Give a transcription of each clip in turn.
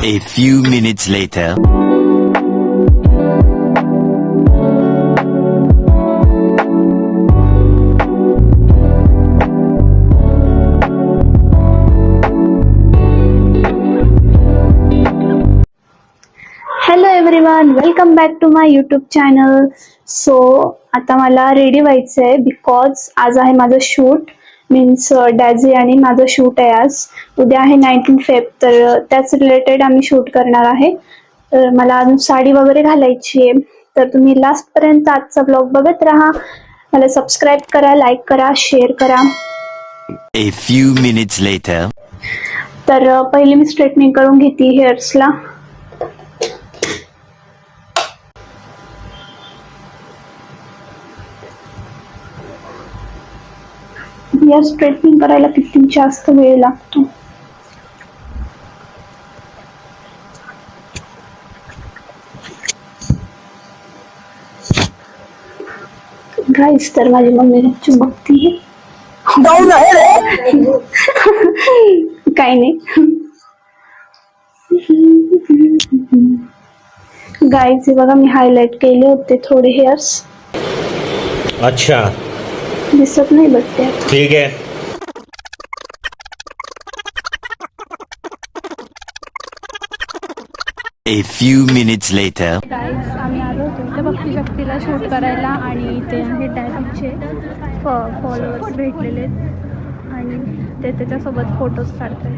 A few minutes later. Hello everyone, welcome back to my YouTube channel. So आता मला ready व्हायचं आहे because आज आहे माझं शूट. मीन्स डॅझी आणि माझं शूट आहे आज. उद्या आहे 19 फेब, तर त्याच रिलेटेड आम्ही शूट करणार आहे. तर मला अजून साडी वगैरे घालायची आहे. तर तुम्ही लास्टपर्यंत आजचा ब्लॉग बघत राहा. मला सबस्क्राईब करा, लाईक करा, शेअर करा. A few minutes later. तर पहिले मी स्ट्रेटनिंग करून घेते हेअर्सला. या स्ट्रेटनिंग करायला किती जास्त वेळ लागतो. गाईस, तर माझी मम्मी बघती काय नाही. गाईस, हे बघा मी हायलाइट केले होते थोडे हेअर्स. अच्छा, दिसत नाही बघते आता. ठीक है. A few minutes later. गाईस, आम्ही आलो होतो इथे भक्ती शक्तीला शूट करायला आणि ते आहे डॅडीचे फॉलोअर्स भेटलेले आहेत आणि ते त्याच्यासोबत फोटोज काढतात.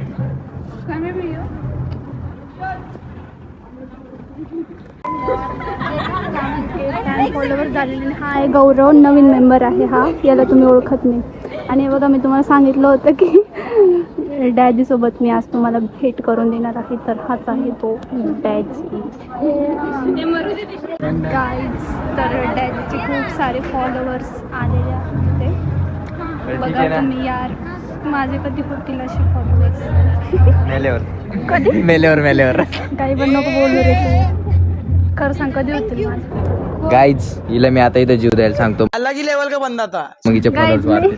फॉलोअर झालेले. हा आहे गौरव, नवीन मेंबर आहे हा. याला तुम्ही ओळखत नाही. आणि बघा, मी तुम्हाला सांगितलं होतं की डॅडी सोबत मी आज तुम्हाला भेट करून देणार आहे. तर हाच आहे तो डॅडी. गाईज, तर डॅडीचे खूप सारे फॉलोअर्स आलेले आहेत. बघा तुम्ही यार, माझे कधी होतील असे फॉलोअर्स? कधी मेल्यावर काही पण नको बोलू रे तू. खरं सांग, कधी होतील माझे? गाईज, हिला मी आता इथं जीव द्यायला सांगतो. अलग ही लेवल का बंदा था. मग हिचे फॉलोअर्स वाढतील.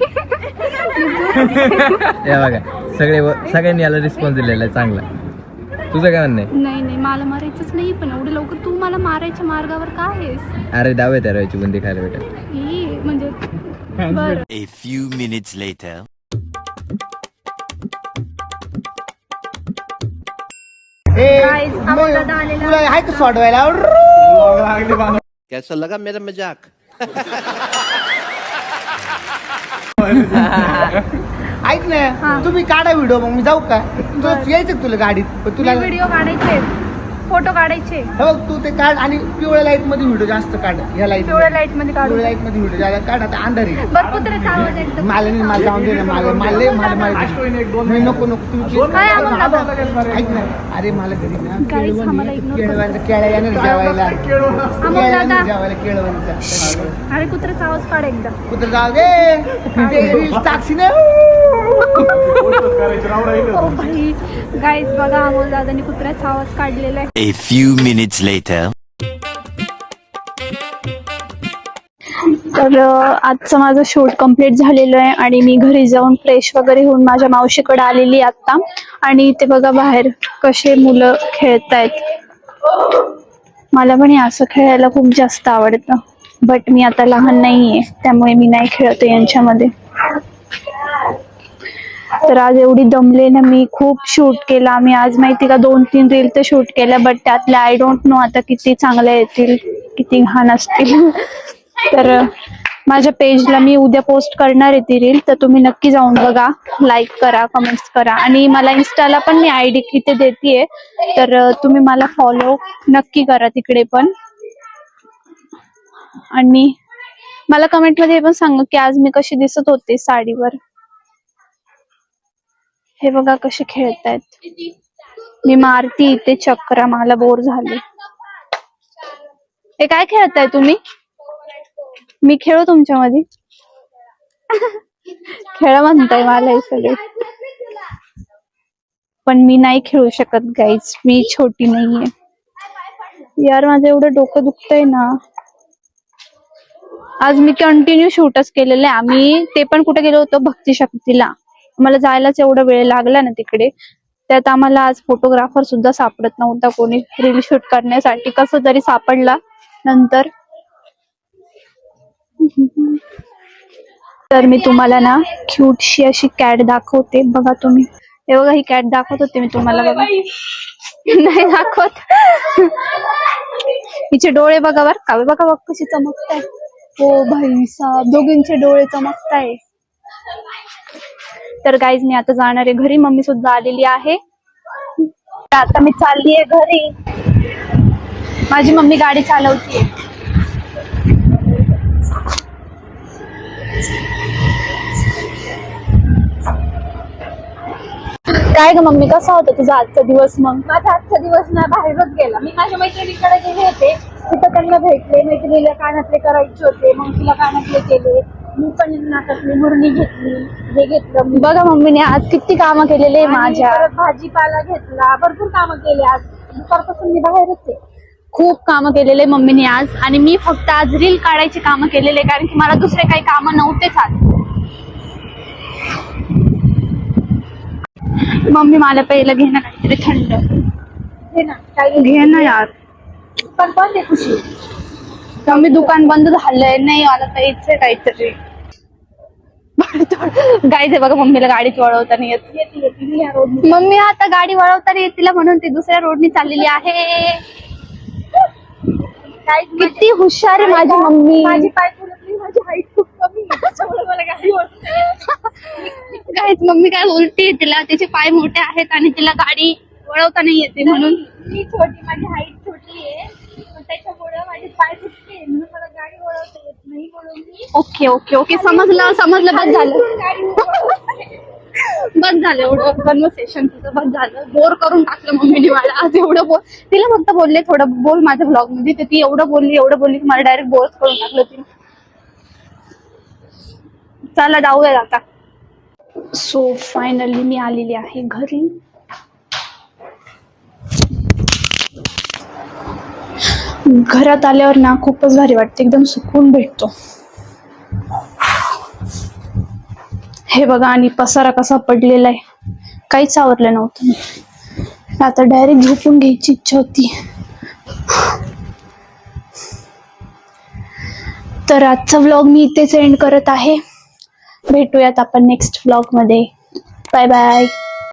हे बघा, सगळ्यांनी याला रिस्पॉन्स दिलेला आहे चांगला. तुझं काय म्हणणं आहे? नाही, मला मारायचंच नाही, पण एवढं लवकर तू मला मारायच्या मार्गावर का आहेस? अरे, दावे त्याची बुंदी खायला भेटेल. म्हणजे बरं. A few minutes later. Guys, आम्हाला दादा आलेला तुला आहे का सोडवायला? कैसा लगा मेरा मजाक? ऐक ना, तुम्ही काढा व्हिडिओ, मग मी जाऊ का? तू यायचं का तुला गाडीत? पण तुला व्हिडिओ काढायचे, फोटो काढायचे. हे बघ, तू ते काढ आणि पिवळ्या लाईट मध्ये व्हिडिओ जास्त काढ. ह्या लाईट पिवळ्या लाईट मध्ये काढू. पिवळ्या लाईट मध्ये व्हिडिओ जास्त काढ. आता अंधारी बघ, कुत्र्याचा आवाज एकदम. मला जाऊन दे ना. मी नको तुम्ही काय आम्हाला बघ. ऐक ना. अरे, मला घरी ना Guys, आम्हाला ignore करू. केळ्या येणार जेवायला. दादा. जेवायला केळवणीचा. अरे, कुत्र्याचा आवाज काढ एकदा. कुठं जाऊ दे. रील्स टाकशी ना. ओ भाई, गाईज बघा, अमोल दादानी कुत्र्याचा आवाज काढलेला आहे. A few minutes later. तर आजचं माझं शूट कम्प्लीट झालेलं आहे आणि मी घरी जाऊन फ्रेश वगैरे होऊन माझ्या मावशीकडे आलेली आता. आणि ते बघा बाहेर कसे मुलं खेळतायत. मला पण हे असं खेळायला खूप जास्त आवडतं, बट मी आता लहान नाहीये, त्यामुळे मी नाही खेळत यांच्यामध्ये. तर आज एवढी दमले ना मी, खूप शूट केला आम्ही आज. माहिती का, 2-3 रील तर शूट केल्या, बट त्यातल्या आय डोंट नो आता किती चांगल्या येतील, किती घाण असतील. तर माझ्या पेजला मी उद्या पोस्ट करणार आहे ती रील, तर तुम्ही नक्की जाऊन बघा, लाईक करा, कमेंट्स करा. आणि मला इन्स्टाला पण मी आयडी इथे देतेय, तर तुम्ही मला फॉलो नक्की करा तिकडे पण. आणि मला कमेंट मध्ये पण सांगा की आज मी कशी दिसत होते साडीवर. हे बघा कसे खेळतायत. मी मारती इथे चक्रा, मला बोर झाले. हे काय खेळताय तुम्ही? मी खेळू तुमच्यामध्ये? खेळ म्हणताय मला हे सगळे, पण मी नाही खेळू शकत गाईज, मी छोटी नाहीये. यार, माझं एवढं डोकं दुखतंय ना. आज मी कंटिन्यू शूटच केलेलं आहे. आम्ही ते पण कुठे गेलो होतो, भक्ती शक्तीला. मला जायलाच एवढा वेळ लागला ना तिकडे, त्यात आम्हाला आज फोटोग्राफर सुद्धा सापडत नव्हता कोणी रील शूट करण्यासाठी. कसं तरी सापडला नंतर. तर मी तुम्हाला ना क्यूटशी अशी कॅट दाखवते. बघा तुम्ही, हे बघा ही कॅट दाखवत होते मी तुम्हाला. बघा नाही दाखवत. हिचे डोळे बघा बर का, बघा बघ कशी चमकताय. हो भाई साहब, दोघींचे डोळे चमकताय. तर गाईज मी आता जाणार आहे घरी. मम्मी सुद्धा आलेली आहे. आता मी चालली आहे घरी. माझी मम्मी गाडी चालवतीये. काय ग मम्मी, कसा होता तुझा आजचा दिवस? मग माझा आजचा दिवस ना बाहेरच गेला. मी माझ्या मैत्रिणीकडे गेले होते, तिथं त्यांना भेटले. मैत्रिणीला कानातले करायचे होते, मग तिला कानातले केले. मी पण नाकातली मुरणी घेतली, हे घेतलं मी. बघा मम्मीने आज किती कामं केलेले आणि माझ्या. परत भाजीपाला घेतला, भरपूर कामं केले. आज दुपारपासून मी बाहेरच आहे. खूप कामं केलेले मम्मीने आज. आणि मी फक्त आज रील काढायची कामं केलेले, कारण की मला दुसरे काही कामं नव्हतेच आज. मम्मी मला पहिलं घे ना काहीतरी थंड. हे ना काही घे ना यार. पण पण ते खुशी. मम्मी दुकान बंद झालंय. नाही मला प्यायचंय काहीतरी. गाईज बघा मम्मीला गाडीच वळवताना येत. मम्मी आता गाडी वळवताना येत तिला, म्हणून ती दुसऱ्या रोडनी चाललेली आहे. किती हुशार आहे माझी मम्मी. माझी पाय फुलतली, माझी हाईट खूप कमी आहे, त्याच्यामुळे मला गाडी गाईज मम्मी काय बोलते, तिला तिचे पाय मोठे आहेत आणि तिला गाडी वळवता नाही येते म्हणून. मी छोटी, माझी हाईट छोटी आहे, त्याच्यामुळे माझे पाय फुटते, म्हणून मला गाडी वळवता येत नाही. म्हणून मी ओके ओके ओके, समजलं समजलं. बस झालं, बस झालं एवढं कन्व्हर्सेशन तुझं. बस झालं, बोर करून टाकलं मम्मीने मला आज. एवढं बोल तिला फक्त बोलले थोडं बोल माझ्या ब्लॉग मध्ये, तर ती एवढं बोलली की मला डायरेक्ट बोर करून टाकलं तिने. चला जाऊया आता. सो फायनली मी आलेली आहे घरी. घरात आल्यावर ना खूपच भारी वाटते, एकदम सुकून भेटतो. हे बघा, आणि पसारा कसा पडलेला आहे, काहीच आवरलं नव्हतं. आता डायरेक्ट झोपून घ्यायची इच्छा होती. तर आजचा व्लॉग मी इथेच एंड करत आहे. भेटूयात आपण नेक्स्ट व्लॉग मध्ये. Bye bye.